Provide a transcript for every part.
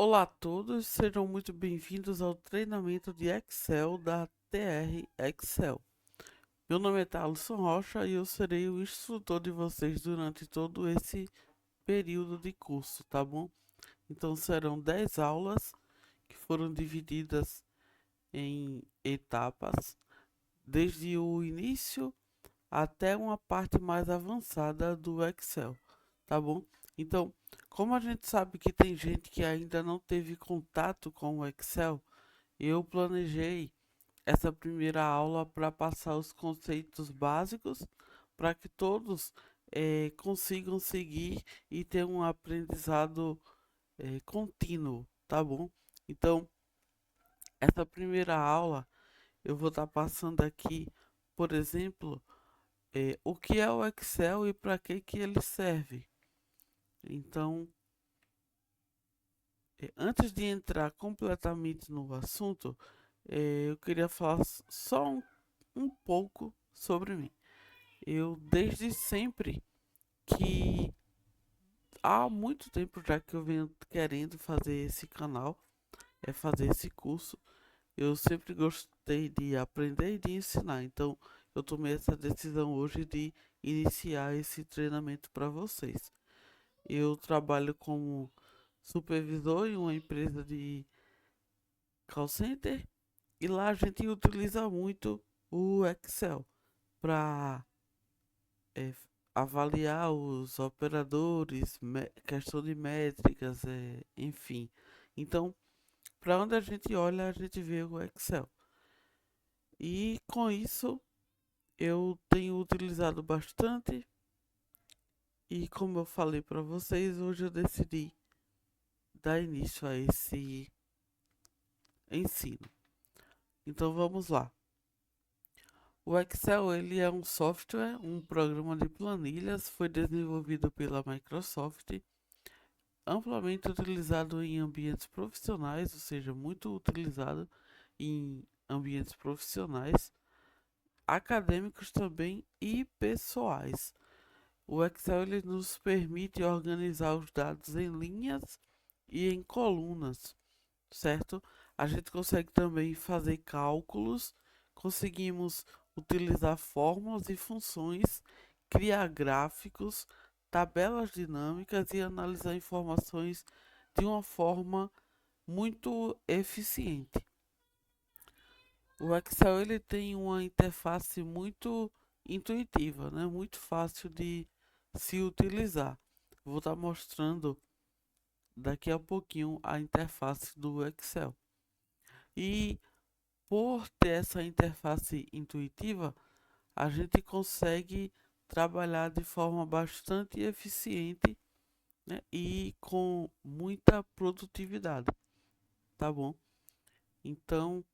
Olá a todos, sejam muito bem-vindos ao treinamento de Excel da TR Excel. Meu nome é Thaleson Rocha e eu serei o instrutor de vocês durante todo esse período de curso, tá bom? Então serão 10 aulas que foram divididas em etapas, desde o início até uma parte mais avançada do Excel, tá bom? Então, como a gente sabe que tem gente que ainda não teve contato com o Excel, eu planejei essa primeira aula para passar os conceitos básicos para que todos consigam seguir e ter um aprendizado contínuo, tá bom? Então, essa primeira aula eu vou estar passando aqui, por exemplo, o que é o Excel e para que ele serve. Então, antes de entrar completamente no assunto, eu queria falar só um pouco sobre mim. Eu desde sempre que há muito tempo já que eu venho querendo fazer esse canal, fazer esse curso. Eu sempre gostei de aprender e de ensinar. Então, eu tomei essa decisão hoje de iniciar esse treinamento para vocês. Eu trabalho como supervisor em uma empresa de call center e lá a gente utiliza muito o Excel para avaliar os operadores, questão de métricas, enfim. Então, para onde a gente olha, a gente vê o Excel. E com isso, eu tenho utilizado bastante. E como eu falei para vocês, hoje eu decidi dar início a esse ensino. Então vamos lá. O Excel ele é um software, um programa de planilhas, foi desenvolvido pela Microsoft, amplamente utilizado em ambientes profissionais, ou seja, muito utilizado em ambientes profissionais, acadêmicos também e pessoais. O Excel ele nos permite organizar os dados em linhas e em colunas, certo? A gente consegue também fazer cálculos, conseguimos utilizar fórmulas e funções, criar gráficos, tabelas dinâmicas e analisar informações de uma forma muito eficiente. O Excel ele tem uma interface muito intuitiva, né? Muito fácil de se utilizar. Vou estar mostrando daqui a pouquinho a interface do Excel. E por ter essa interface intuitiva, a gente consegue trabalhar de forma bastante eficiente, né, e com muita produtividade, tá bom? Então,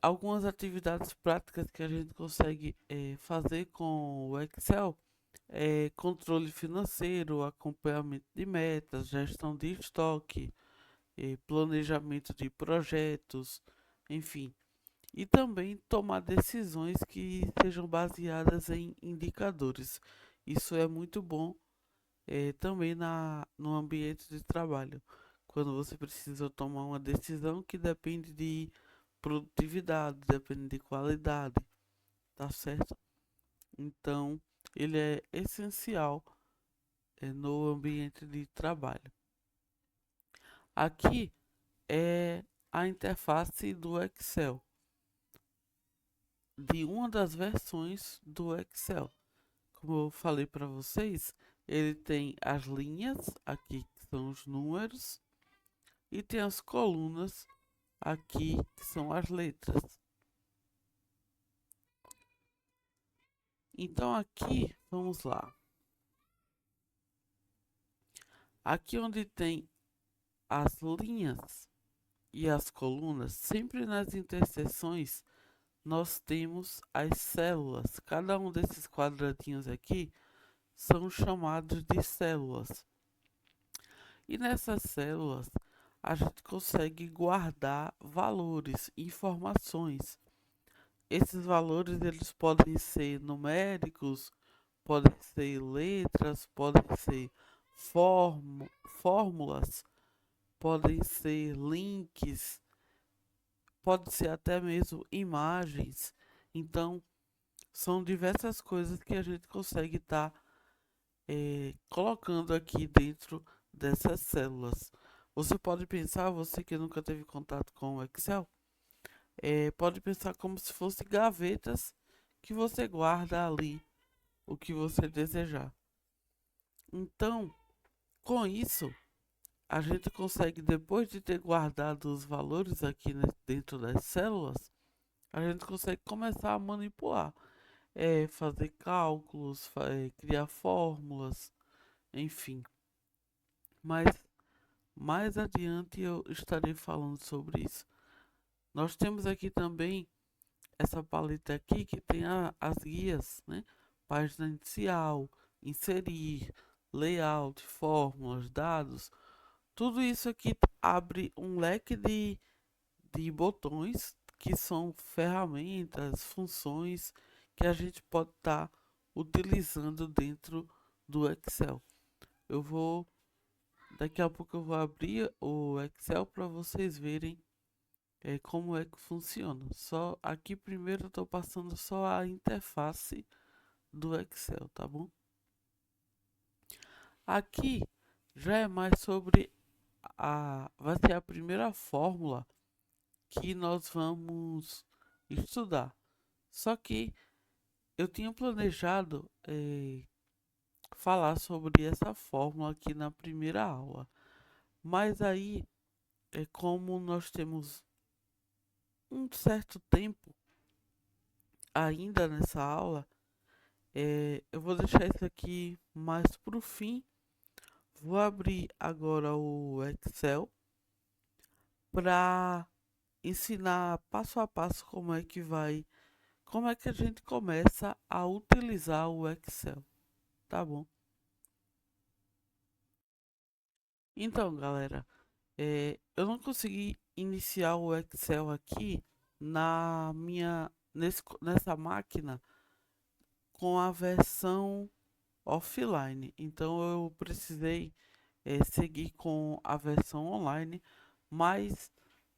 algumas atividades práticas que a gente consegue fazer com o Excel é controle financeiro, acompanhamento de metas, gestão de estoque, planejamento de projetos, enfim. E também tomar decisões que sejam baseadas em indicadores. Isso é muito bom também no ambiente de trabalho, quando você precisa tomar uma decisão que depende de produtividade, depende de qualidade, tá certo? Então, ele é essencial no ambiente de trabalho. Aqui é a interface do Excel, de uma das versões do Excel. Como eu falei para vocês, ele tem as linhas aqui que são os números e tem as colunas aqui que são as letras. Então aqui, vamos lá. Aqui onde tem as linhas e as colunas, sempre nas interseções nós temos as células. Cada um desses quadradinhos aqui são chamados de células. E nessas células a gente consegue guardar valores, informações. Esses valores eles podem ser numéricos, podem ser letras, podem ser fórmulas, podem ser links, pode ser até mesmo imagens. Então, são diversas coisas que a gente consegue estar colocando aqui dentro dessas células. Você pode pensar, você que nunca teve contato com o Excel, pode pensar como se fossem gavetas que você guarda ali o que você desejar. Então, com isso, a gente consegue, depois de ter guardado os valores aqui dentro das células, a gente consegue começar a manipular, fazer cálculos, criar fórmulas, enfim. Mas mais adiante eu estarei falando sobre isso. Nós temos aqui também essa paleta aqui que tem as guias, né? Página inicial, inserir, layout, fórmulas, dados. Tudo isso aqui abre um leque de botões que são ferramentas, funções que a gente pode estar utilizando dentro do Excel. Eu vou, daqui a pouco eu vou abrir o Excel para vocês verem como é que funciona. Só aqui primeiro eu estou passando só a interface do Excel, tá bom? Aqui já é mais sobre vai ser a primeira fórmula que nós vamos estudar. Só que eu tinha planejado falar sobre essa fórmula aqui na primeira aula, mas aí como nós temos um certo tempo ainda nessa aula, eu vou deixar isso aqui mais para o fim. Vou abrir agora o Excel para ensinar passo a passo como é que a gente começa a utilizar o Excel, tá bom? Então, galera, eu não consegui iniciar o Excel aqui nessa máquina com a versão offline. Então eu precisei seguir com a versão online, mas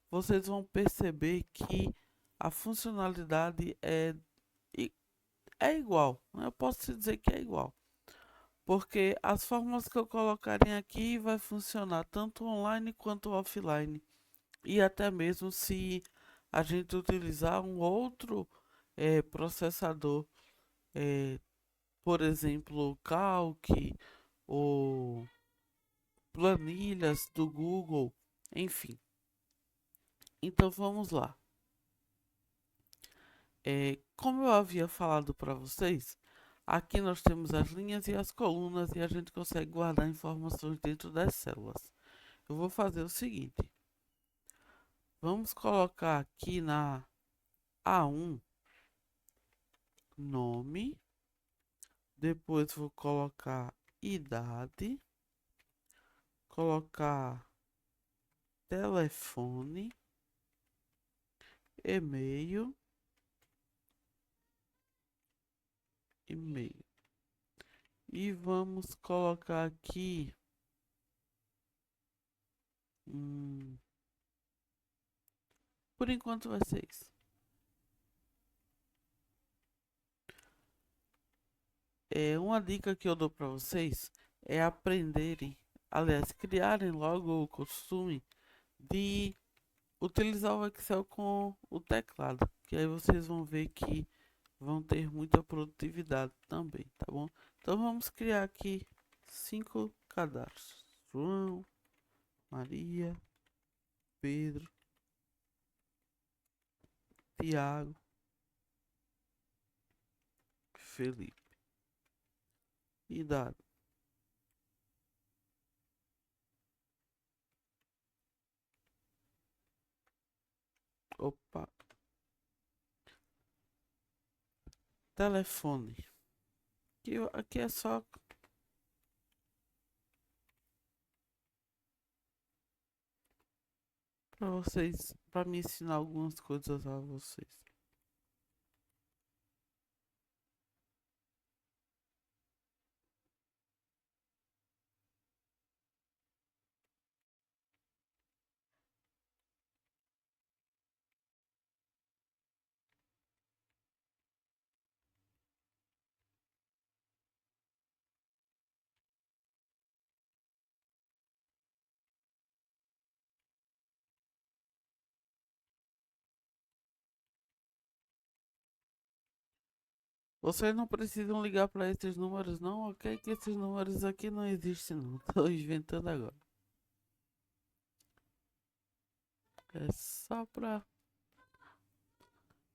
vocês vão perceber que a funcionalidade é igual. Eu posso dizer que é igual, porque as fórmulas que eu colocarem aqui vai funcionar tanto online quanto offline, e até mesmo se a gente utilizar um outro processador, eh, por exemplo, o Calc ou planilhas do Google, enfim. Então vamos lá. Como eu havia falado para vocês, aqui nós temos as linhas e as colunas e a gente consegue guardar informações dentro das células. Eu vou fazer o seguinte: vamos colocar aqui na A1 nome, depois vou colocar idade, colocar telefone, e-mail, e-mail. E vamos colocar aqui por enquanto vai ser isso. Uma dica que eu dou para vocês é aprenderem, aliás, criarem logo o costume de utilizar o Excel com o teclado, que aí vocês vão ver que vão ter muita produtividade também, tá bom? Então vamos criar aqui 5 cadastros: João, Maria, Pedro, Tiago, Felipe. Idade. Opa. Telefone. Aqui é só para vocês, para me ensinar algumas coisas a vocês. Vocês não precisam ligar para esses números, não, ok? Que esses números aqui não existem, não. Tô inventando agora. É só pra.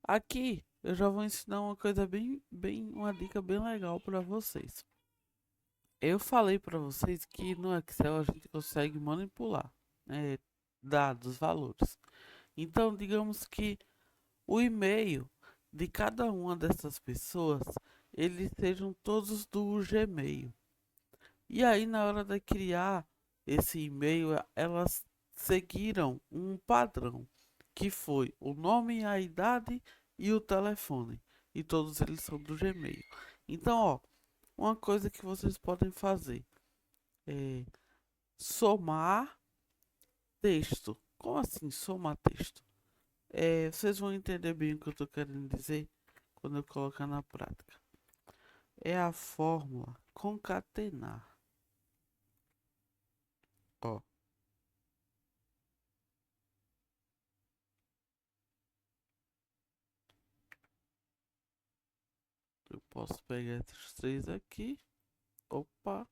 Aqui eu já vou ensinar uma coisa uma dica bem legal para vocês. Eu falei para vocês que no Excel a gente consegue manipular, né, dados, valores. Então, digamos que o e-mail de cada uma dessas pessoas, eles sejam todos do Gmail. E aí, na hora de criar esse e-mail, elas seguiram um padrão, que foi o nome, a idade e o telefone. E todos eles são do Gmail. Então, ó, uma coisa que vocês podem fazer é somar texto. Como assim somar texto? Vocês vão entender bem o que eu estou querendo dizer quando eu colocar na prática. É a fórmula concatenar. Ó, eu posso pegar esses três aqui. Opa.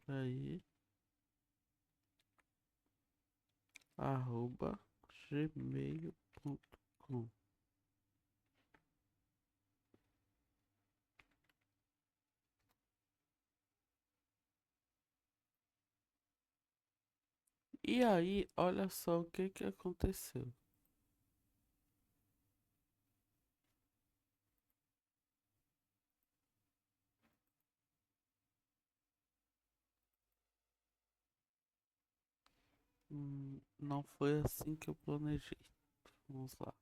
Peraí. Arroba gmail.com. E aí, olha só o que que aconteceu. Não foi assim que eu planejei. Vamos lá.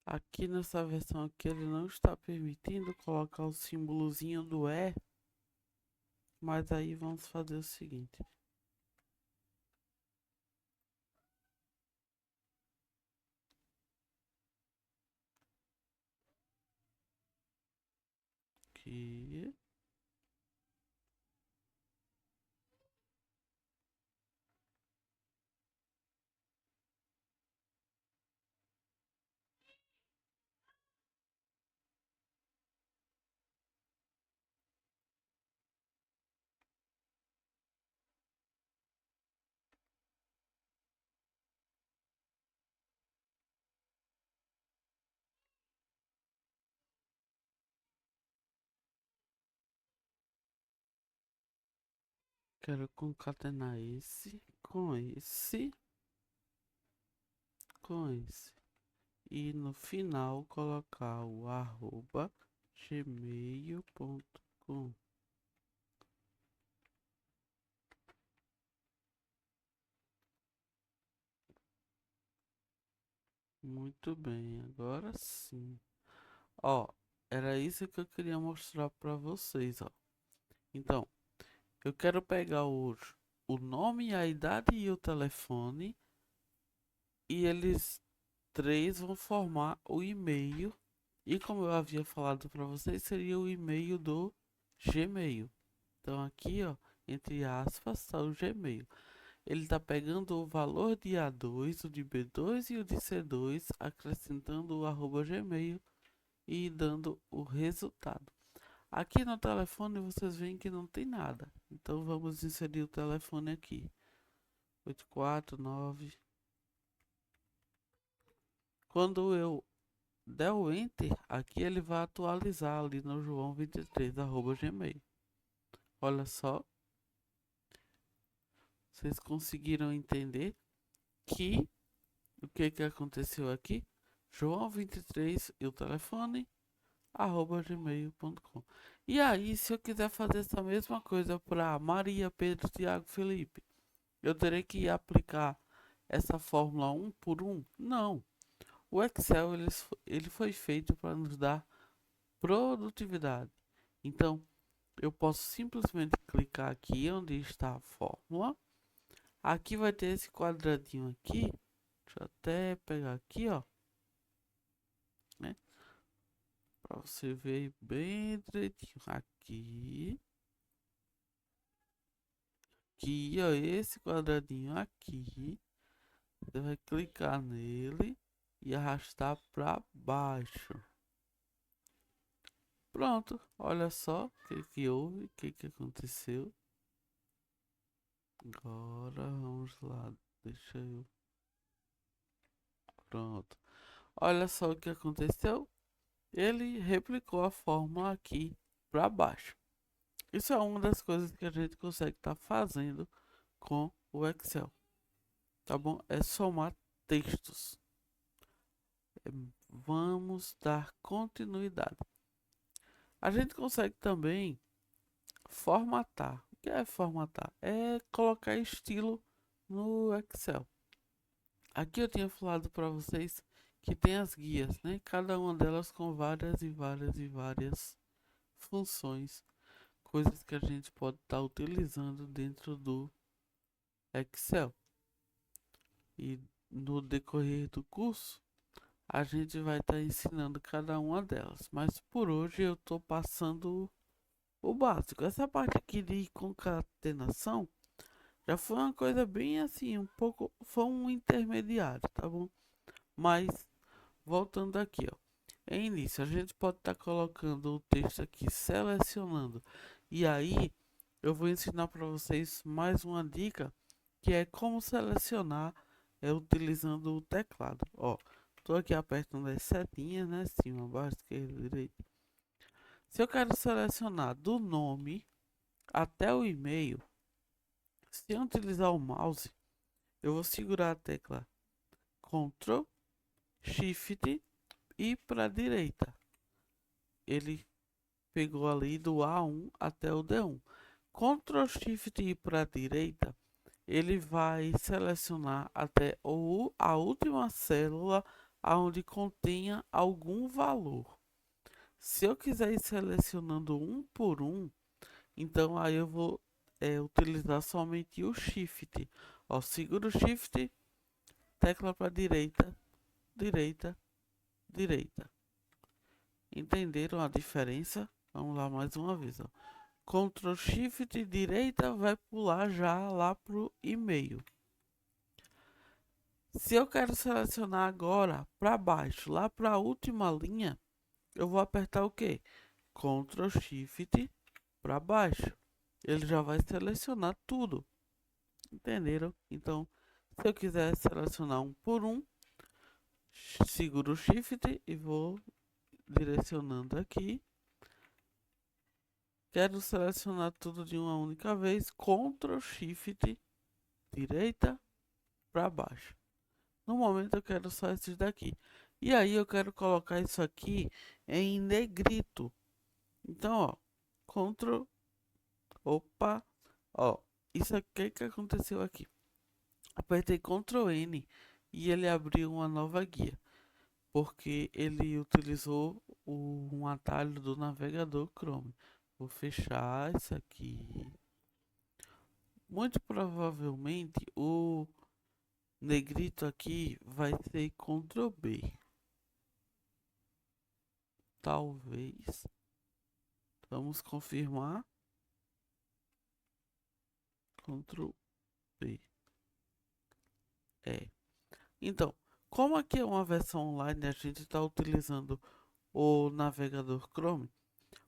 Aqui nessa versão aqui ele não está permitindo colocar o símbolozinho do E, mas aí vamos fazer o seguinte. Aqui. Quero concatenar esse com esse com esse. E no final colocar o arroba gmail.com. Muito bem, agora sim. Ó, era isso que eu queria mostrar para vocês, ó. Então, eu quero pegar o nome, a idade e o telefone e eles três vão formar o e-mail. E como eu havia falado para vocês, seria o e-mail do Gmail. Então aqui, ó, entre aspas, está o Gmail. Ele está pegando o valor de A2, o de B2 e o de C2, acrescentando o arroba Gmail e dando o resultado. Aqui no telefone vocês veem que não tem nada. Então vamos inserir o telefone aqui. 849 Quando eu der o Enter, aqui ele vai atualizar ali no joão23@gmail. Olha só, vocês conseguiram entender que o que aconteceu aqui? João23 e o telefone @gmail.com. E aí, se eu quiser fazer essa mesma coisa para Maria, Pedro, Tiago, Felipe, eu terei que aplicar essa fórmula um por um? Não. O Excel ele foi feito para nos dar produtividade. Então, eu posso simplesmente clicar aqui onde está a fórmula. Aqui vai ter esse quadradinho aqui. Deixa eu até pegar aqui, ó, né? Para você ver bem direitinho. Aqui, ó, esse quadradinho aqui. Você vai clicar nele e arrastar para baixo. Pronto, olha só o que houve, o que aconteceu. Agora vamos lá, deixa eu. Pronto, olha só o que aconteceu. Ele replicou a fórmula aqui para baixo. Isso é uma das coisas que a gente consegue estar fazendo com o Excel, tá bom? É somar textos. Vamos dar continuidade. A gente consegue também formatar. O que é formatar? É colocar estilo no Excel. Aqui eu tinha falado para vocês que tem as guias, né? Cada uma delas com várias funções, coisas que a gente pode estar utilizando dentro do Excel. E no decorrer do curso, a gente vai estar ensinando cada uma delas. Mas por hoje eu estou passando o básico. Essa parte aqui de concatenação já foi uma coisa bem assim, um pouco, foi um intermediário, tá bom? Mas voltando aqui, ó. Em início, a gente pode estar colocando o texto aqui, selecionando. E aí, eu vou ensinar para vocês mais uma dica, que é como selecionar utilizando o teclado. Ó, tô aqui apertando as setinhas, né? Cima, baixo, esquerda, direita. Se eu quero selecionar do nome até o e-mail, se eu utilizar o mouse, eu vou segurar a tecla Ctrl, Shift e para a direita. Ele pegou ali do A1 até o D1. Ctrl Shift e para a direita, ele vai selecionar até a última célula onde contenha algum valor. Se eu quiser ir selecionando um por um, então aí eu vou utilizar somente o Shift. Ó, seguro o Shift, tecla para direita, direita, direita. Entenderam a diferença? Vamos lá mais uma vez. Ó. Ctrl Shift direita vai pular já lá pro e-mail. Se eu quero selecionar agora para baixo, lá para a última linha, eu vou apertar o que? Ctrl Shift para baixo. Ele já vai selecionar tudo. Entenderam? Então, se eu quiser selecionar um por um, seguro o Shift e vou direcionando aqui. Quero selecionar tudo de uma única vez. Ctrl Shift direita para baixo. No momento eu quero só esses daqui. E aí eu quero colocar isso aqui em negrito. Então, ó, Ctrl, opa, ó, isso aqui que aconteceu aqui. Apertei Ctrl N e ele abriu uma nova guia, porque ele utilizou um atalho do navegador Chrome. Vou fechar isso aqui. Muito provavelmente o negrito aqui vai ser Ctrl B. Talvez. Vamos confirmar. Ctrl B. Então, como aqui é uma versão online, a gente está utilizando o navegador Chrome.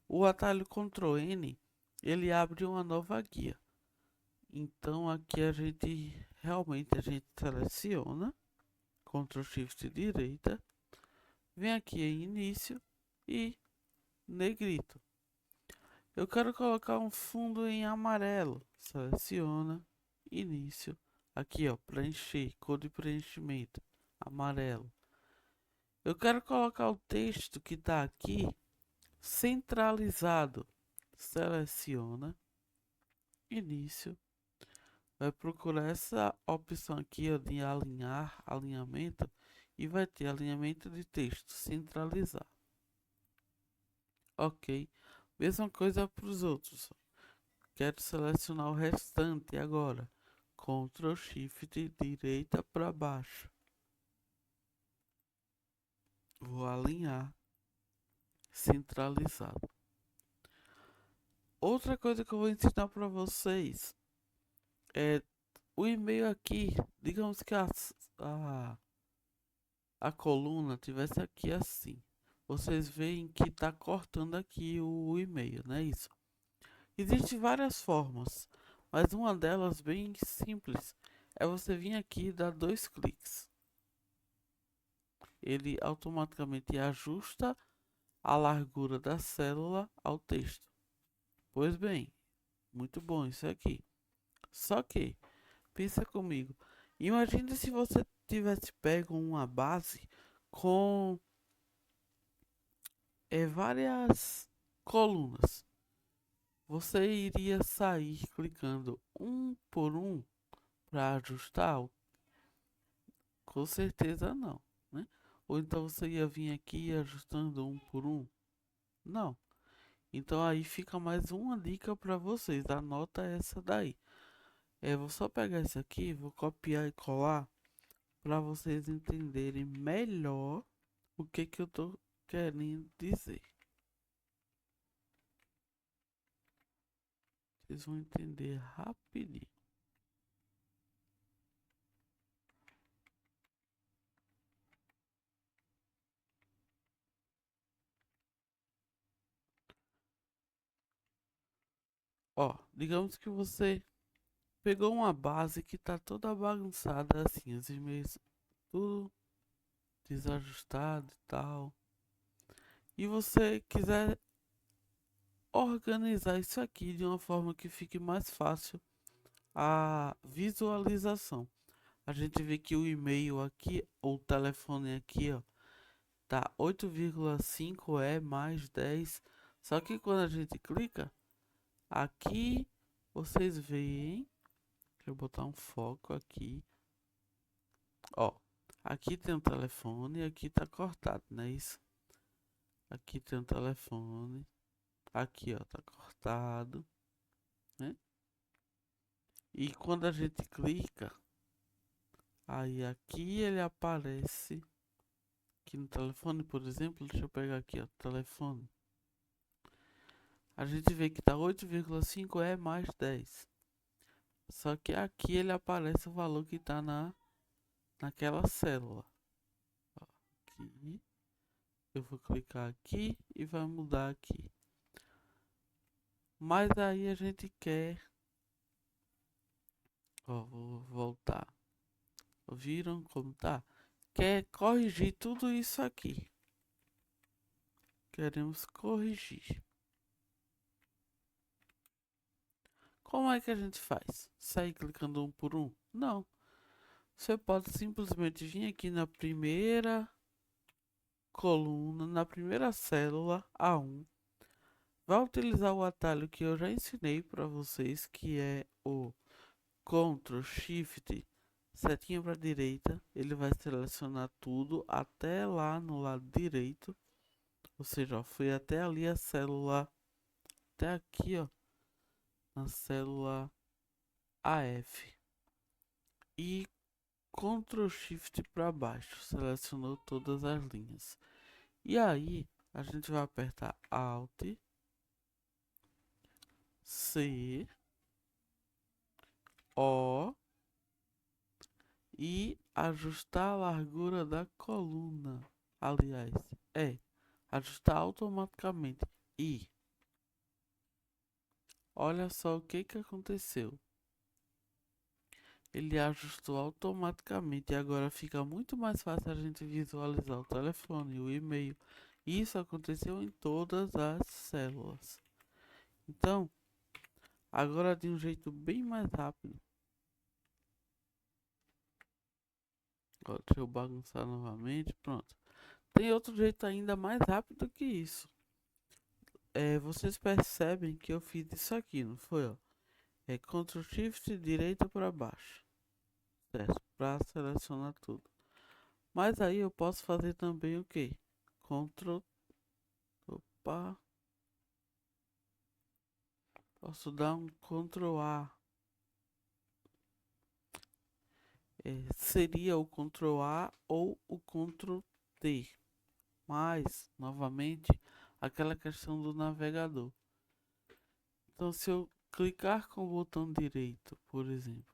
O atalho Ctrl N, ele abre uma nova guia. Então aqui a gente realmente seleciona Ctrl Shift direita, Vem aqui em início e negrito. Eu quero colocar um fundo em amarelo. Seleciona, início. Aqui ó, preencher, cor de preenchimento, amarelo. Eu quero colocar o texto que está aqui centralizado. Seleciona, início. Vai procurar essa opção aqui ó, de alinhar, alinhamento. E vai ter alinhamento de texto, centralizar. Ok. Mesma coisa para os outros. Quero selecionar o restante agora. Ctrl Shift direita para baixo. Vou alinhar, centralizado. Outra coisa que eu vou ensinar para vocês é o e-mail aqui. Digamos que a coluna tivesse aqui assim. Vocês veem que está cortando aqui o e-mail, não é isso? Existem várias formas, mas uma delas bem simples é você vir aqui e dar 2 cliques. Ele automaticamente ajusta a largura da célula ao texto. Pois bem, muito bom isso aqui. Só que, pensa comigo, imagine se você tivesse pego uma base com várias colunas. Você iria sair clicando um por um para ajustar? Com certeza não, né? Ou então você ia vir aqui ajustando um por um? Não. Então aí fica mais uma dica para vocês. Anota essa daí. Vou só pegar isso aqui, vou copiar e colar para vocês entenderem melhor o que que eu tô querendo dizer. Vocês vão entender rapidinho. Ó, digamos que você pegou uma base que tá toda bagunçada assim, os e-mails tudo desajustado e tal. E você quiser organizar isso aqui de uma forma que fique mais fácil a visualização. A gente vê que o e-mail aqui, ou o telefone aqui, ó, tá 8,5 mais 10. Só que quando a gente clica, aqui vocês veem, deixa eu botar um foco aqui, ó, aqui tem um telefone, aqui tá cortado, não é isso? Aqui tem um telefone, aqui ó, tá cortado, né? E quando a gente clica, aí aqui ele aparece, aqui no telefone, por exemplo, deixa eu pegar aqui ó, telefone. A gente vê que tá 8,5 mais 10. Só que aqui ele aparece o valor que tá naquela célula. Ó, aqui, eu vou clicar aqui e vai mudar aqui. Mas aí a gente quer, ó, vou voltar. Viram como tá? Quer corrigir tudo isso aqui. Queremos corrigir. Como é que a gente faz? Sair clicando um por um? Não. Você pode simplesmente vir aqui na primeira coluna, na primeira célula A1. Vai utilizar o atalho que eu já ensinei para vocês, que é o Ctrl Shift setinha para direita. Ele vai selecionar tudo até lá no lado direito. Ou seja, ó, foi até ali a célula, até aqui, ó, na célula AF. E Ctrl Shift para baixo, selecionou todas as linhas. E aí, a gente vai apertar Alt, C, O e ajustar a largura da coluna. Aliás, ajustar automaticamente. E olha só o que que aconteceu. ele ajustou automaticamente e agora fica muito mais fácil a gente visualizar o telefone, o e-mail. Isso aconteceu em todas as células. Então, agora de um jeito bem mais rápido. Ó, deixa eu bagunçar novamente, pronto. Tem outro jeito ainda mais rápido que isso. Vocês percebem que eu fiz isso aqui, não foi, ó? Ctrl Shift direita para baixo, certo? Para selecionar tudo. Mas aí eu posso fazer também o que? Ctrl, opa, posso dar um Ctrl A. Seria o Ctrl A ou o Ctrl T. Mas, novamente, aquela questão do navegador. Então, se eu clicar com o botão direito, por exemplo,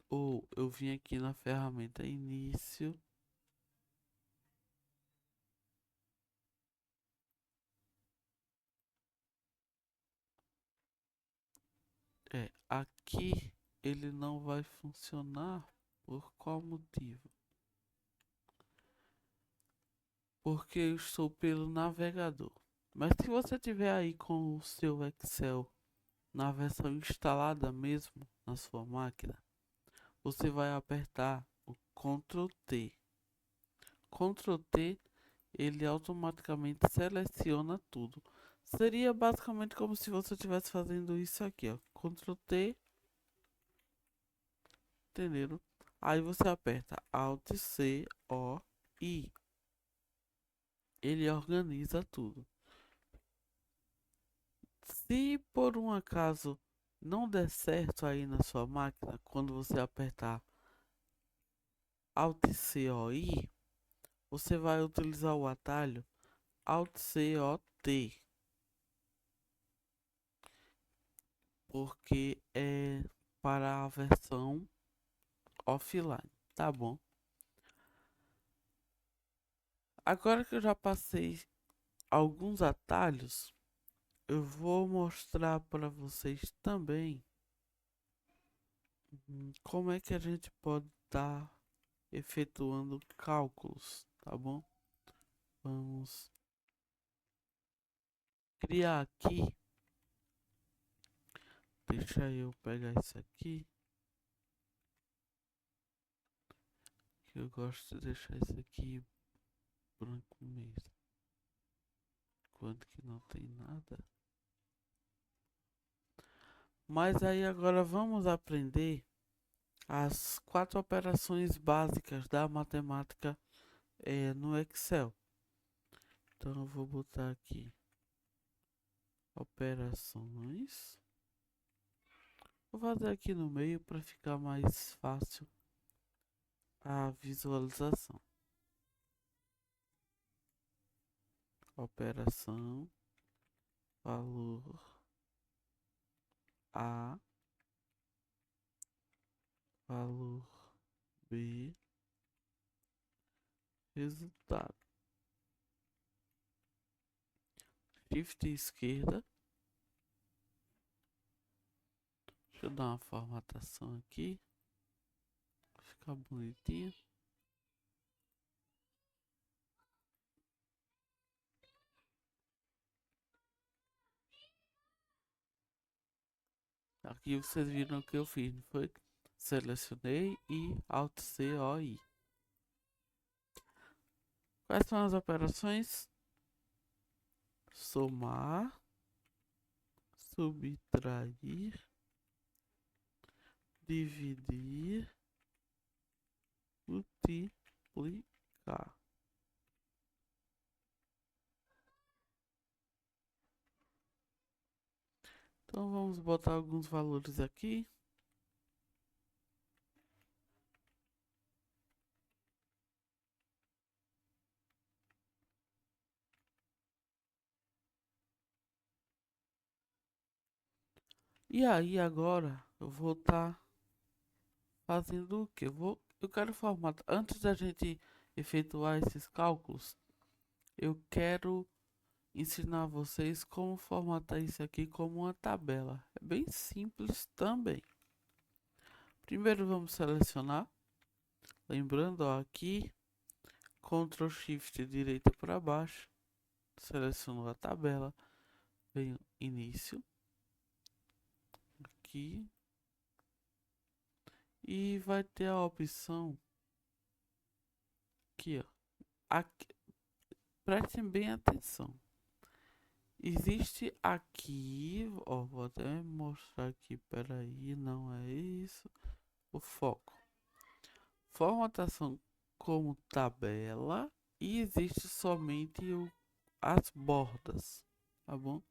ou eu vim aqui na ferramenta início, aqui ele não vai funcionar. Por qual motivo? Porque eu estou pelo navegador. Mas se você tiver aí com o seu Excel na versão instalada mesmo na sua máquina, você vai apertar o Ctrl T. Ctrl T, ele automaticamente seleciona tudo. Seria basicamente como se você estivesse fazendo isso aqui, ó. Ctrl T, entenderam? Aí você aperta Alt C, O, I. Ele organiza tudo. Se por um acaso não der certo aí na sua máquina, quando você apertar Alt C, O, I, você vai utilizar o atalho Alt C, O, T, porque é para a versão offline, tá bom? Agora que eu já passei alguns atalhos, eu vou mostrar para vocês também como é que a gente pode estar efetuando cálculos, tá bom? Vamos criar aqui. Deixa eu pegar isso aqui, que eu gosto de deixar isso aqui branco mesmo. Enquanto que não tem nada. Mas aí agora vamos aprender as 4 operações básicas da matemática no Excel. Então eu vou botar aqui operações. Vou fazer aqui no meio para ficar mais fácil a visualização. Operação, valor A, valor B, resultado. Shift esquerda. Deixa eu dar uma formatação aqui. Ficar bonitinho. Aqui vocês viram o que eu fiz, não foi? Selecionei e Alt C, O, I. Quais são as operações? Somar, subtrair, dividir, multiplicar. Então vamos botar alguns valores aqui. E aí agora eu vou estar fazendo o que? Eu quero formatar. Antes da gente efetuar esses cálculos, eu quero ensinar vocês como formatar isso aqui como uma tabela. É bem simples também. Primeiro vamos selecionar, lembrando, ó, aqui, Ctrl Shift direita para baixo, seleciono a tabela, venho início, aqui, e vai ter a opção aqui, ó, aqui, prestem bem atenção. Existe aqui, ó, vou até mostrar aqui, peraí, não é isso, o foco. Formatação como tabela e existe somente as bordas, tá bom?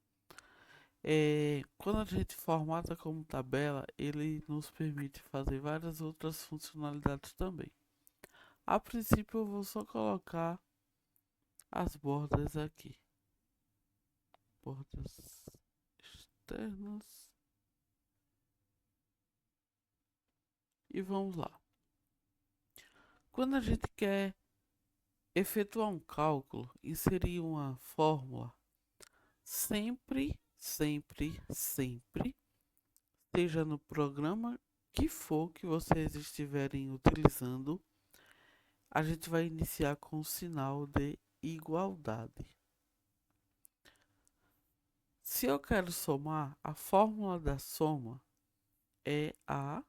Quando a gente formata como tabela, ele nos permite fazer várias outras funcionalidades também. A princípio eu vou só colocar as bordas aqui. Bordas externas. E vamos lá. Quando a gente quer efetuar um cálculo, inserir uma fórmula, sempre, seja no programa que for que vocês estiverem utilizando, a gente vai iniciar com o sinal de igualdade. Se eu quero somar, a fórmula da soma é a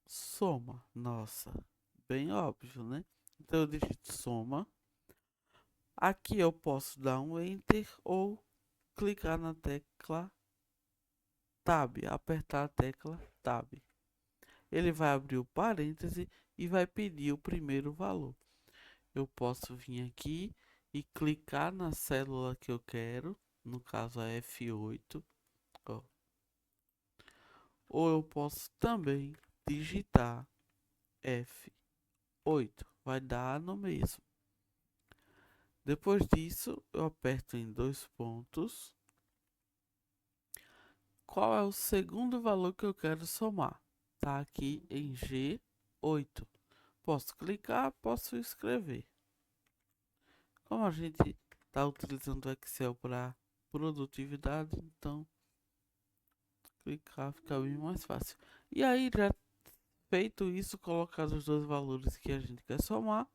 soma. Nossa, bem óbvio, né? Então eu digito soma. Aqui eu posso dar um Enter ou clicar na tecla Tab, apertar a tecla Tab. Ele vai abrir o parêntese e vai pedir o primeiro valor. Eu posso vir aqui e clicar na célula que eu quero, no caso a F8, ó. Ou eu posso também digitar F8, vai dar no mesmo. Depois disso, eu aperto em dois pontos. Qual é o segundo valor que eu quero somar? Tá aqui em G8. Posso clicar, posso escrever. Como a gente está utilizando o Excel para produtividade, então clicar fica bem mais fácil. E aí, já feito isso, colocar os dois valores que a gente quer somar,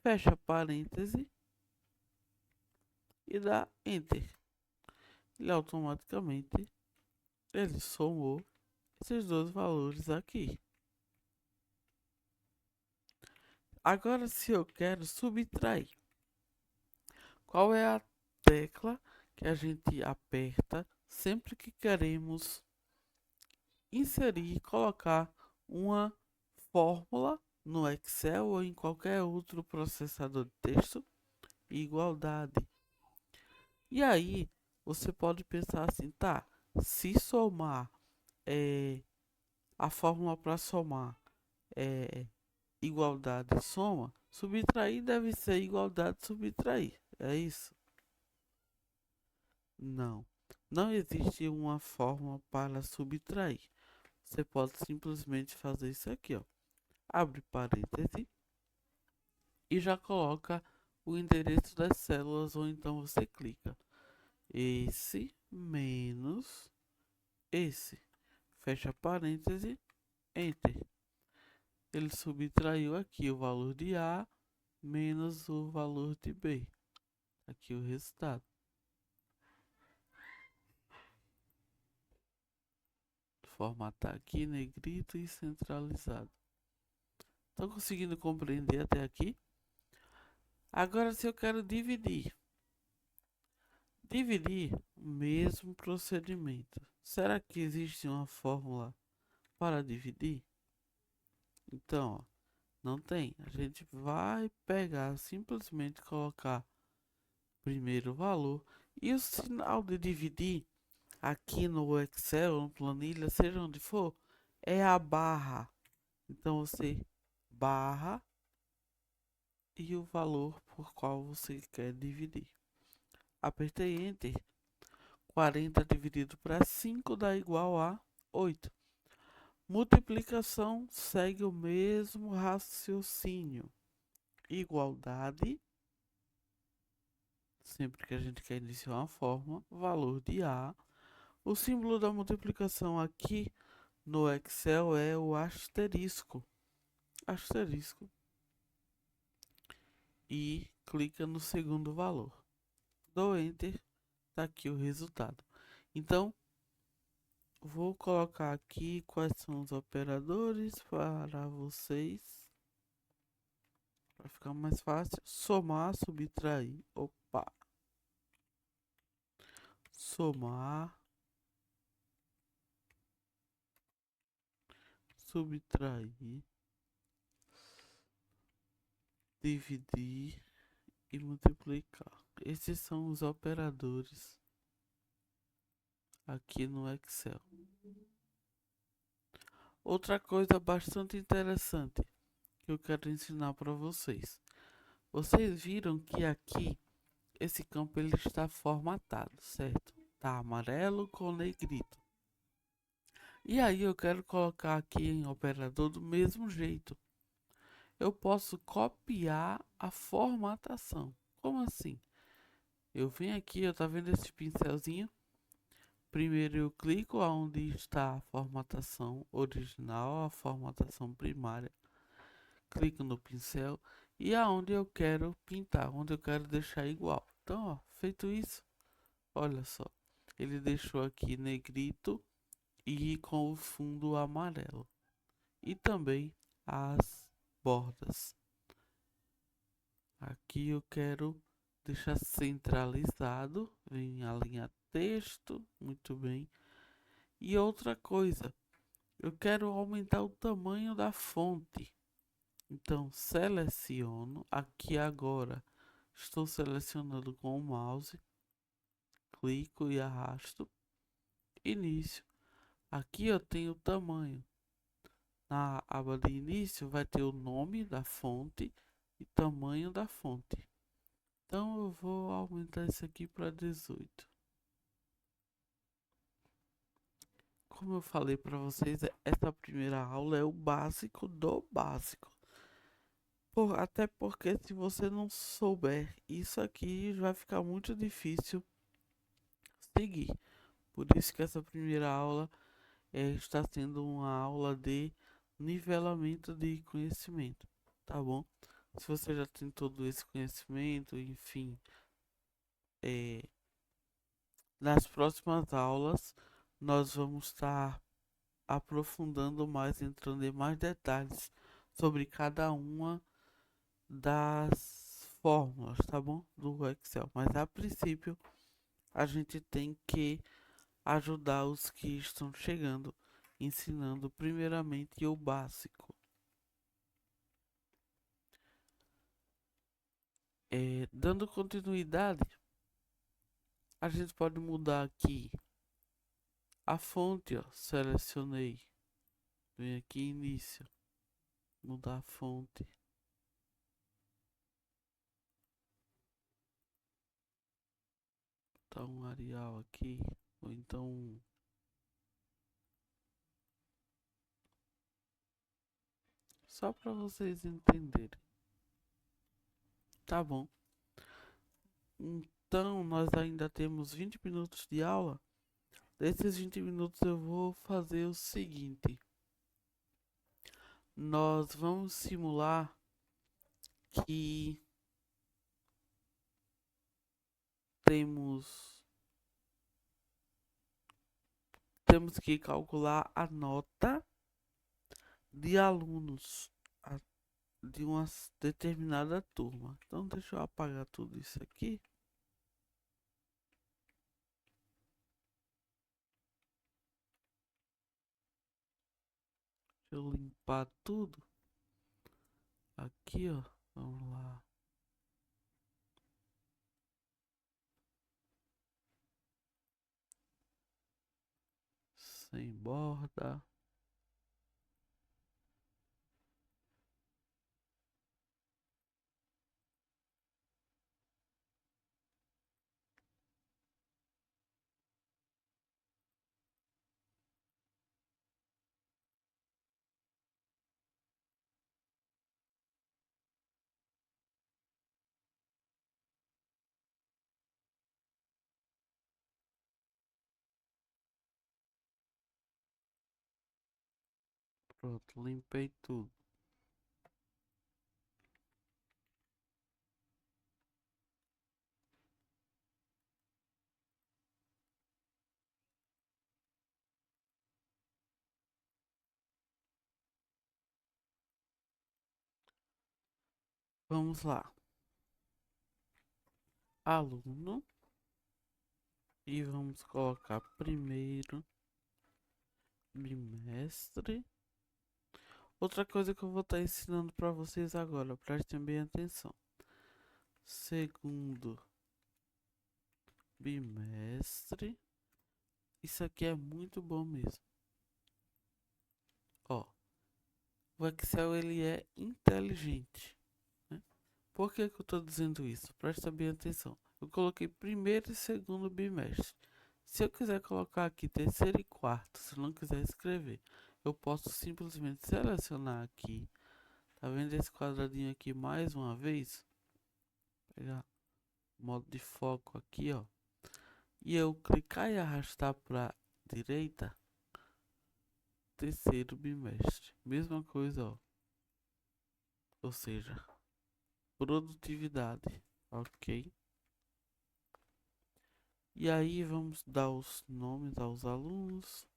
fecha parêntese e dá Enter. Ele automaticamente somou esses dois valores aqui. Agora, se eu quero subtrair, qual é a tecla que a gente aperta sempre que queremos inserir, colocar uma fórmula no Excel ou em qualquer outro processador de texto? Igualdade. E aí, você pode pensar assim, tá, se somar, a fórmula para somar é igualdade soma, subtrair deve ser igualdade subtrair, é isso? Não, não existe uma fórmula para subtrair. Você pode simplesmente fazer isso aqui, ó. Abre parêntese e já coloca o endereço das células, ou então você clica esse menos esse, fecha parêntese, Enter. Ele subtraiu aqui o valor de A menos o valor de B. Aqui o resultado. Formatar aqui, negrito e centralizado. Estão conseguindo compreender até aqui? Agora, se eu quero dividir. Dividir, o mesmo procedimento. Será que existe uma fórmula para dividir? Então, ó, não tem. A gente vai pegar, simplesmente colocar primeiro valor e o sinal de dividir aqui no Excel, no planilha, seja onde for, é a barra. Então você barra e o valor por qual você quer dividir. Apertei Enter. 40 dividido para 5 dá igual a 8. Multiplicação segue o mesmo raciocínio. Igualdade sempre que a gente quer iniciar uma fórmula, valor de A. O símbolo da multiplicação aqui no Excel é o asterisco. Asterisco. E clica no segundo valor. Dou Enter, tá aqui o resultado. Então, vou colocar aqui quais são os operadores para vocês, para ficar mais fácil. Somar, subtrair. Opa! Somar, subtrair, dividir e multiplicar. Esses são os operadores aqui no Excel. Outra coisa bastante interessante que eu quero ensinar para vocês. Vocês viram que aqui esse campo ele está formatado, certo? Tá amarelo com negrito. E aí eu quero colocar aqui em operador do mesmo jeito. Eu posso copiar a formatação. Como assim? Eu venho aqui, tá vendo esse pincelzinho? Primeiro eu clico onde está a formatação original, a formatação primária. Clico no pincel e aonde eu quero pintar, onde eu quero deixar igual. Então, ó, feito isso, olha só. Ele deixou aqui negrito e com o fundo amarelo. E também as bordas. Aqui eu quero deixar centralizado, vem a linha texto, muito bem. E outra coisa, eu quero aumentar o tamanho da fonte. Então seleciono aqui agora, estou selecionando com o mouse, clico e arrasto, início. Aqui eu tenho o tamanho. Na aba de início vai ter o nome da fonte e tamanho da fonte. Então eu vou aumentar isso aqui para 18. Como eu falei para vocês, essa primeira aula é o básico do básico. Até porque se você não souber isso aqui, vai ficar muito difícil seguir. Por isso que essa primeira aula está sendo uma aula de nivelamento de conhecimento, tá bom? Se você já tem todo esse conhecimento, enfim, é, nas próximas aulas nós vamos estar aprofundando mais, entrando em mais detalhes sobre cada uma das fórmulas, tá bom? Do Excel. Mas a princípio a gente tem que ajudar os que estão chegando, ensinando primeiramente o básico. Dando continuidade, a gente pode mudar aqui a fonte, ó, selecionei, vem aqui início, mudar a fonte. Tá um Arial aqui, ou então só para vocês entenderem. Tá bom. Então nós ainda temos 20 minutos de aula. Desses 20 minutos eu vou fazer o seguinte. Nós vamos simular que temos que calcular a nota de alunos de uma determinada turma. Então deixa eu apagar tudo isso aqui. Deixa eu limpar tudo. Aqui, ó. Vamos lá. Sem borda. Pronto, limpei tudo. Vamos lá. Aluno. E vamos colocar primeiro bimestre. Outra coisa que eu vou estar ensinando para vocês agora, prestem bem atenção. Segundo bimestre. Isso aqui é muito bom mesmo. Ó, o Excel ele é inteligente, né? Por que que eu estou dizendo isso? Presta bem atenção. Eu coloquei primeiro e segundo bimestre. Se eu quiser colocar aqui terceiro e quarto, se eu não quiser escrever, eu posso simplesmente selecionar aqui. Tá vendo esse quadradinho aqui mais uma vez? Pegar modo de foco aqui, ó. E eu clicar e arrastar para direita, terceiro bimestre. Mesma coisa, ó. Ou seja, produtividade, ok? E aí vamos dar os nomes aos alunos.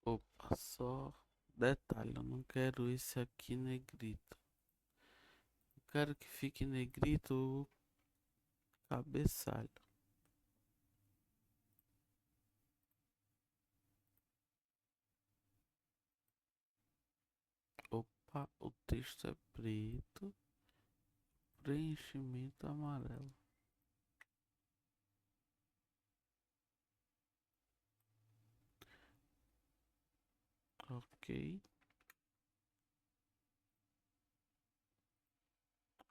Opa, só detalhe, eu não quero esse aqui negrito. Eu quero que fique negrito o cabeçalho. Opa, o texto é preto, preenchimento amarelo. Ok,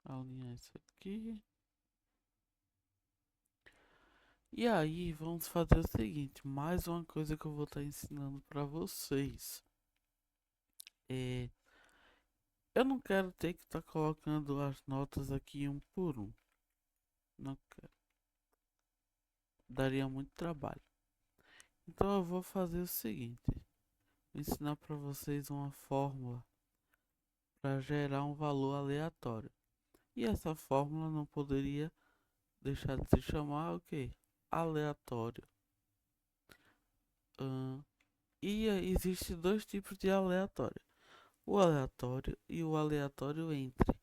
alinhar isso aqui. E aí, vamos fazer o seguinte, mais uma coisa que eu vou estar ensinando para vocês. É, eu não quero ter que estar colocando as notas aqui um por um. Não quero. Daria muito trabalho. Então eu vou fazer o seguinte, vou ensinar para vocês uma fórmula para gerar um valor aleatório. E essa fórmula não poderia deixar de se chamar o quê? Aleatório. E existe dois tipos de aleatório. O aleatório e o aleatório entre.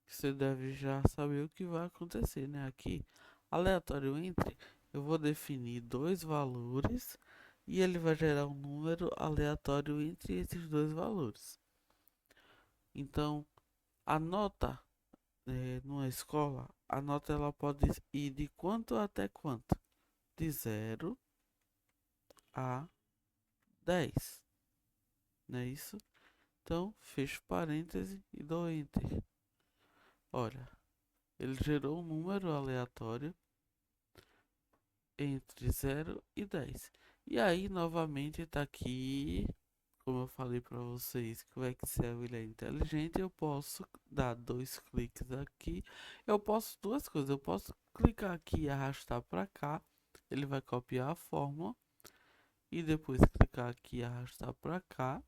Você deve já saber o que vai acontecer, né? Aqui, aleatório entre, eu vou definir dois valores e ele vai gerar um número aleatório entre esses dois valores. Então, a nota numa escola, a nota ela pode ir de quanto até quanto? De 0 a 10, não é isso? Então, fecho parêntese e dou enter. Olha, ele gerou um número aleatório entre 0 e 10. E aí, novamente, está aqui, como eu falei para vocês, que o Excel ele é inteligente. Eu posso dar dois cliques aqui. Eu posso duas coisas. Eu posso clicar aqui e arrastar para cá. Ele vai copiar a fórmula. E depois clicar aqui e arrastar para cá.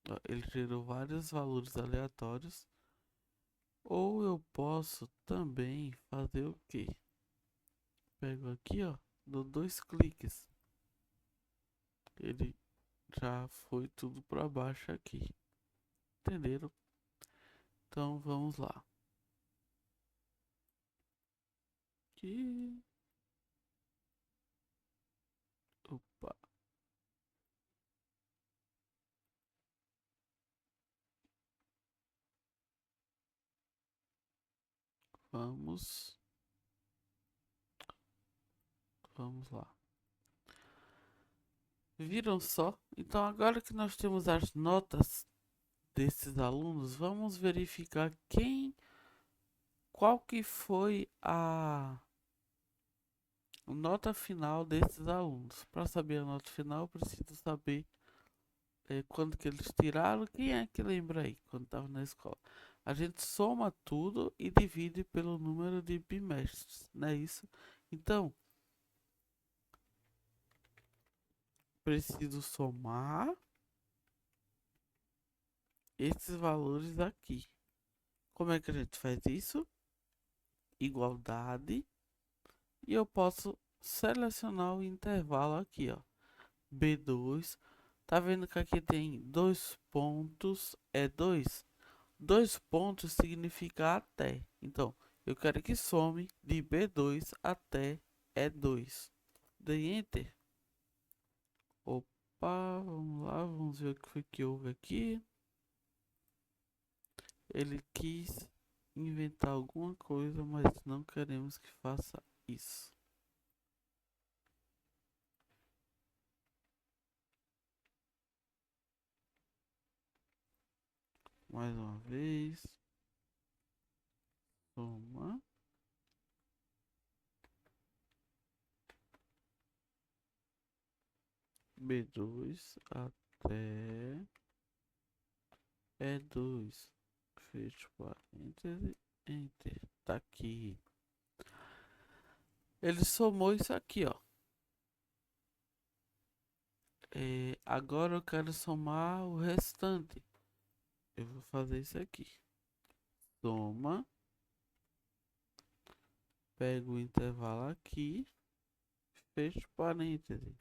Ó, ele gerou vários valores aleatórios. Ou eu posso também fazer o quê? Pego aqui, ó, dou dois cliques. Ele já foi tudo para baixo aqui. Entenderam? Então vamos lá. Aqui. Opa. Vamos, vamos lá. Viram só? Então agora que nós temos as notas desses alunos, vamos verificar qual que foi a nota final desses alunos. Para saber a nota final, eu preciso saber quando que eles tiraram. Quem é que lembra aí, quando estava na escola? A gente soma tudo e divide pelo número de bimestres, não é isso? Então, preciso somar esses valores aqui. Como é que a gente faz isso? Igualdade. E eu posso selecionar o intervalo aqui, ó. B2. Tá vendo que aqui tem 2 pontos, é 2? 2 pontos significa até. Então, eu quero que some de B2 até E2. Dei Enter. Opa, vamos lá, vamos ver o que foi que houve aqui. Ele quis inventar alguma coisa, mas não queremos que faça isso. Mais uma vez. Soma. B2 até E2. Fecho parênteses. Enter. Tá aqui. Ele somou isso aqui, ó. Agora eu quero somar o restante. Eu vou fazer isso aqui. Soma. Pego o intervalo aqui. Fecho parênteses.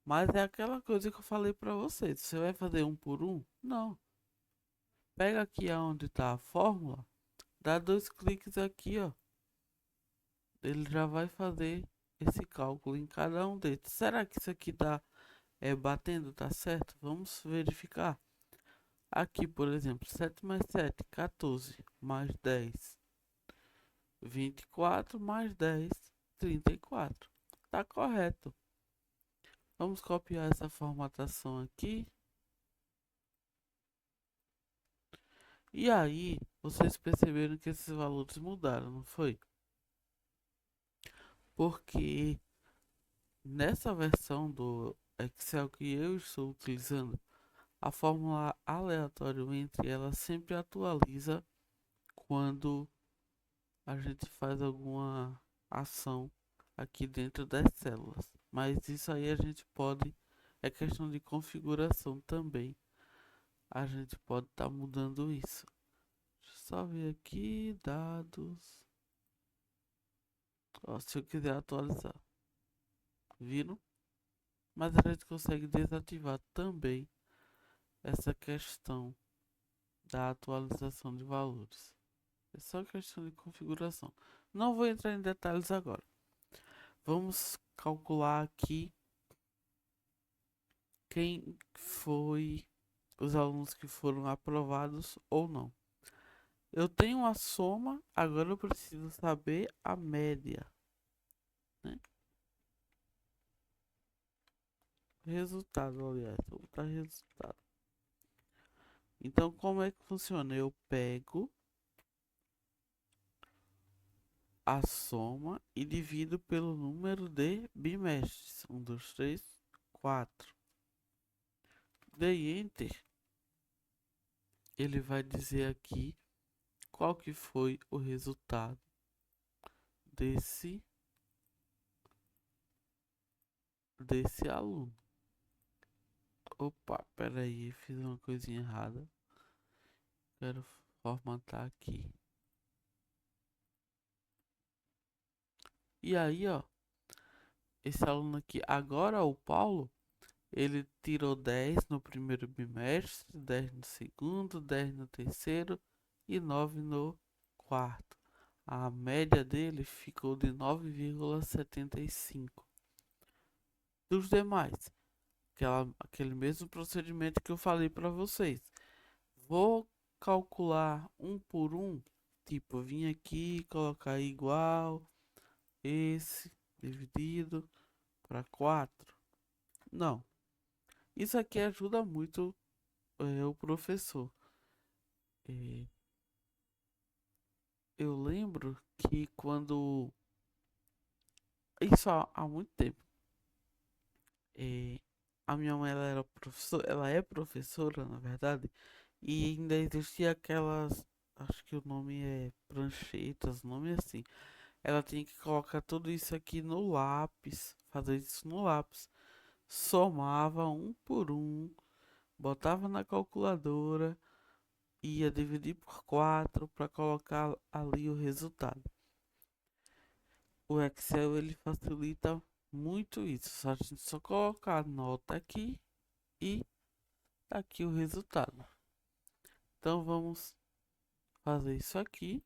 Mas é aquela coisa que eu falei pra vocês. Você vai fazer um por um? Não. Pega aqui aonde tá a fórmula. Dá 2 cliques aqui, ó. Ele já vai fazer esse cálculo em cada um deles. Será que isso aqui tá batendo, tá certo? Vamos verificar. Aqui, por exemplo, 7 mais 7, 14, mais 10, 24, mais 10, 34. Tá correto. Vamos copiar essa formatação aqui. E aí, vocês perceberam que esses valores mudaram, não foi? Porque nessa versão do Excel que eu estou utilizando, a fórmula aleatória entre ela sempre atualiza quando a gente faz alguma ação aqui dentro das células. Mas isso aí a gente pode, é questão de configuração também. A gente pode estar mudando isso. Deixa eu só ver aqui, dados. Ó, se eu quiser atualizar, viram? Mas a gente consegue desativar também essa questão da atualização de valores. É só questão de configuração. Não vou entrar em detalhes agora. Vamos calcular aqui quem foi os alunos que foram aprovados ou não. Eu tenho a soma, agora eu preciso saber a média, né? Resultado, aliás, vou botar resultado. Então, como é que funciona? Eu pego a soma e divido pelo número de bimestres. 1, 2, 3, 4. Dei Enter. Ele vai dizer aqui qual que foi o resultado desse aluno. Opa, pera aí, fiz uma coisinha errada. Quero formatar aqui. E aí, ó, esse aluno aqui, agora o Paulo, ele tirou 10 no primeiro bimestre, 10 no segundo, 10 no terceiro e 9 no quarto. A média dele ficou de 9,75. Dos demais, aquele mesmo procedimento que eu falei para vocês. Vou calcular um por um, tipo, vim aqui colocar igual esse dividido para 4. Não. Isso aqui ajuda muito o professor. É, eu lembro que quando. Isso há muito tempo. é, a minha mãe ela é professora, na verdade, e ainda existia aquelas. Acho que o nome é pranchetas, o nome é assim. Ela tinha que colocar tudo isso aqui no lápis, fazer isso no lápis. Somava um por um, botava na calculadora, ia dividir por 4 para colocar ali o resultado. O Excel ele facilita muito isso. A gente só colocar a nota aqui e tá aqui o resultado. Então vamos fazer isso aqui.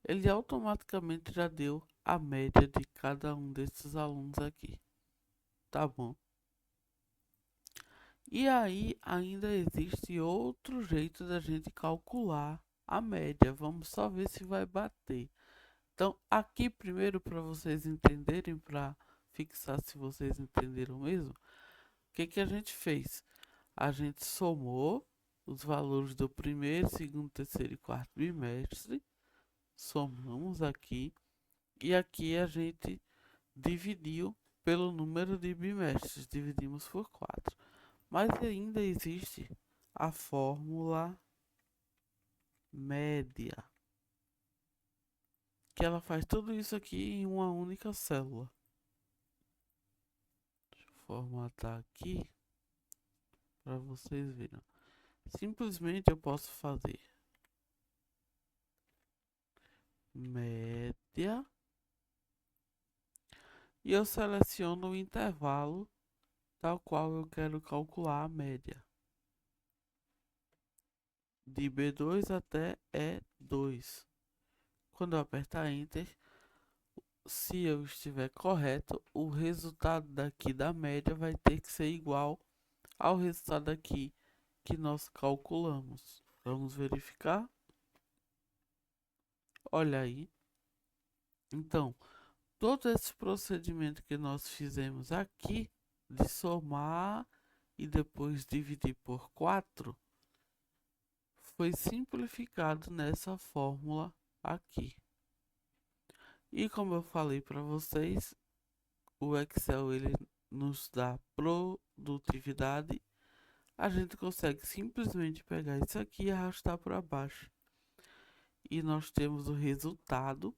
Ele automaticamente já deu a média de cada um desses alunos aqui. Tá bom? E aí ainda existe outro jeito da gente calcular a média. Vamos só ver se vai bater. Então, aqui primeiro para vocês entenderem, para fixar se vocês entenderam mesmo, o que que a gente fez? A gente somou os valores do primeiro, segundo, terceiro e quarto bimestre, somamos aqui e aqui a gente dividiu pelo número de bimestres, dividimos por 4. Mas ainda existe a fórmula média, que ela faz tudo isso aqui em uma única célula. Deixa eu formatar aqui para vocês verem. Simplesmente eu posso fazer média e eu seleciono o intervalo tal qual eu quero calcular a média de B2 até E2. Quando eu apertar Enter, se eu estiver correto, o resultado daqui da média vai ter que ser igual ao resultado aqui que nós calculamos. Vamos verificar. Olha aí. Então, todo esse procedimento que nós fizemos aqui, de somar e depois dividir por 4, foi simplificado nessa fórmula aqui. E como eu falei para vocês, o Excel ele nos dá produtividade. A gente consegue simplesmente pegar isso aqui e arrastar para baixo. E nós temos o resultado,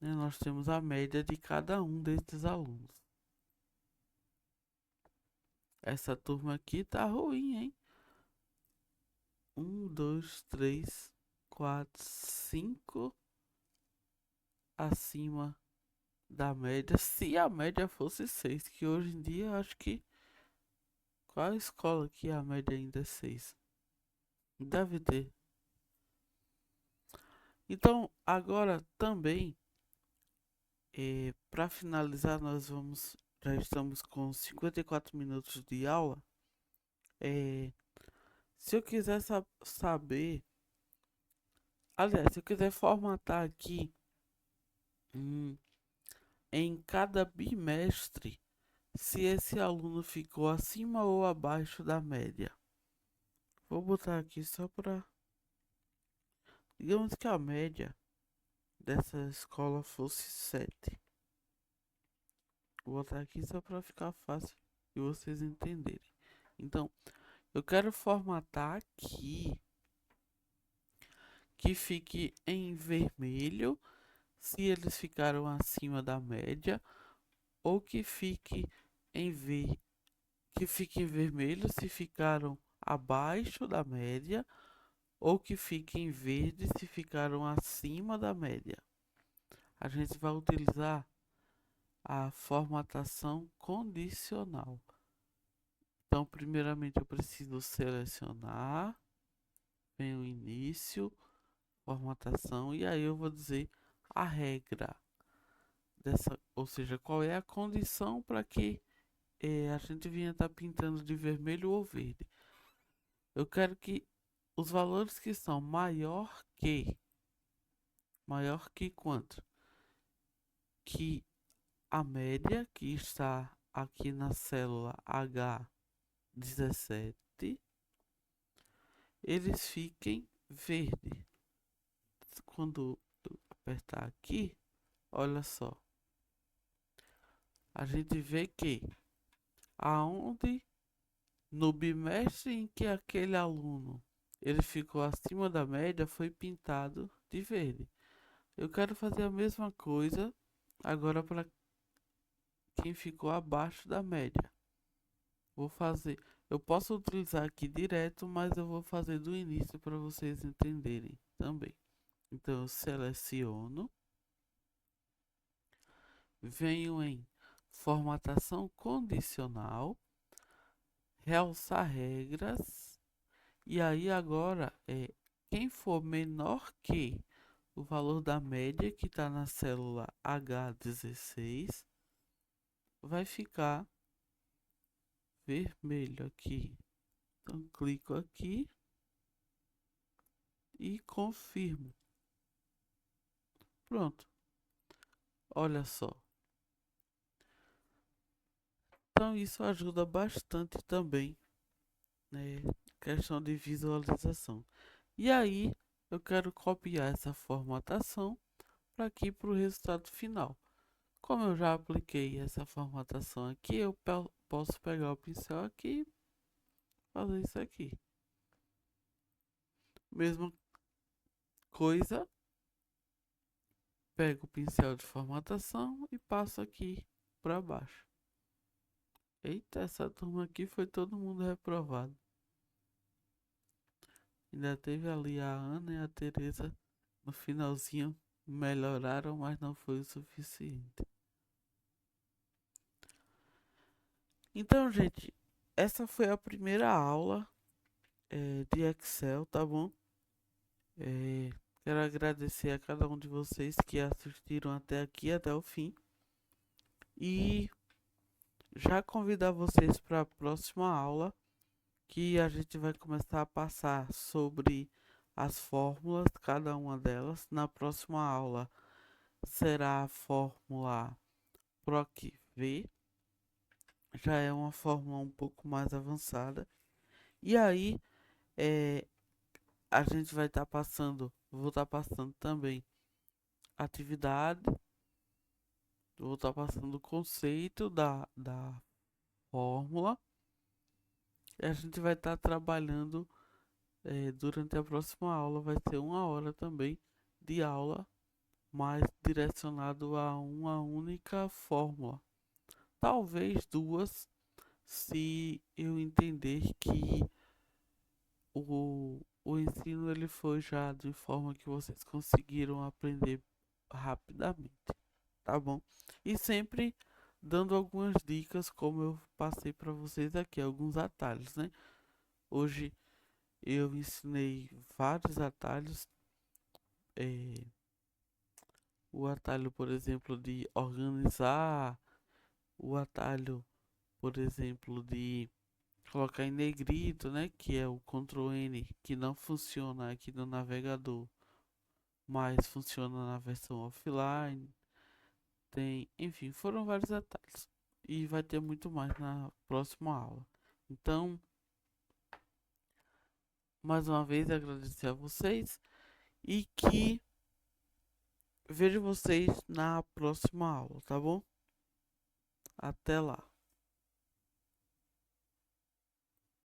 né? Nós temos a média de cada um desses alunos. Essa turma aqui tá ruim, hein? 1, 2, 3, 4, 5 acima da média. Se a média fosse 6, que hoje em dia acho que qual escola que a média ainda é 6? Deve ter. Então, agora também, para finalizar, já estamos com 54 minutos de aula. Se eu quiser saber, aliás, se eu quiser formatar aqui em cada bimestre, se esse aluno ficou acima ou abaixo da média. Vou botar aqui só para, digamos que a média dessa escola fosse 7. Vou botar aqui só para ficar fácil de vocês entenderem. Então, eu quero formatar aqui que fique em vermelho se eles ficaram acima da média, ou que fique que fique em vermelho se ficaram abaixo da média, ou que fique em verde se ficaram acima da média. A gente vai utilizar a formatação condicional. Então, primeiramente eu preciso selecionar, vem o início, formatação, e aí eu vou dizer a regra dessa, ou seja, qual é a condição para que a gente vinha estar pintando de vermelho ou verde. Eu quero que os valores que são maior que quanto? Que a média que está aqui na célula H17, eles fiquem verde. Quando eu apertar aqui, olha só, a gente vê que aonde no bimestre em que aquele aluno ele ficou acima da média foi pintado de verde. Eu quero fazer a mesma coisa agora para quem ficou abaixo da média. Vou fazer. Eu posso utilizar aqui direto, mas eu vou fazer do início para vocês entenderem também. Então eu seleciono, venho em formatação condicional, realçar regras, e aí agora quem for menor que o valor da média que está na célula H16 vai ficar vermelho aqui. Então clico aqui e confirmo. Pronto. Olha só. Então isso ajuda bastante também, né? Questão de visualização. E aí eu quero copiar essa formatação para aqui para o resultado final. Como eu já apliquei essa formatação aqui, eu posso pegar o pincel aqui e fazer isso aqui. Mesma coisa, pego o pincel de formatação e passo aqui para baixo. Eita, essa turma aqui foi todo mundo reprovado. Ainda teve ali a Ana e a Teresa no finalzinho, melhoraram, mas não foi o suficiente. Então, gente, essa foi a primeira aula de Excel, tá bom? Quero agradecer a cada um de vocês que assistiram até aqui, até o fim. E já convidar vocês para a próxima aula, que a gente vai começar a passar sobre as fórmulas, cada uma delas. Na próxima aula será a fórmula PROC-V, já é uma fórmula um pouco mais avançada. E aí, a gente vai estar passando, vou estar passando também atividade, vou estar passando o conceito da fórmula. E a gente vai estar trabalhando durante a próxima aula, vai ser 1 hora também de aula, mais direcionado a uma única fórmula. Talvez duas, se eu entender que o ensino ele foi já de forma que vocês conseguiram aprender rapidamente, tá bom? E sempre dando algumas dicas, como eu passei para vocês aqui, alguns atalhos, né? Hoje eu ensinei vários atalhos, o atalho, por exemplo, de organizar, o atalho, por exemplo, de colocar em negrito, né? Que é o Ctrl N, que não funciona aqui no navegador, mas funciona na versão offline. Tem, enfim, foram vários atalhos. E vai ter muito mais na próxima aula. Então, mais uma vez agradecer a vocês e que vejo vocês na próxima aula, tá bom? Até lá.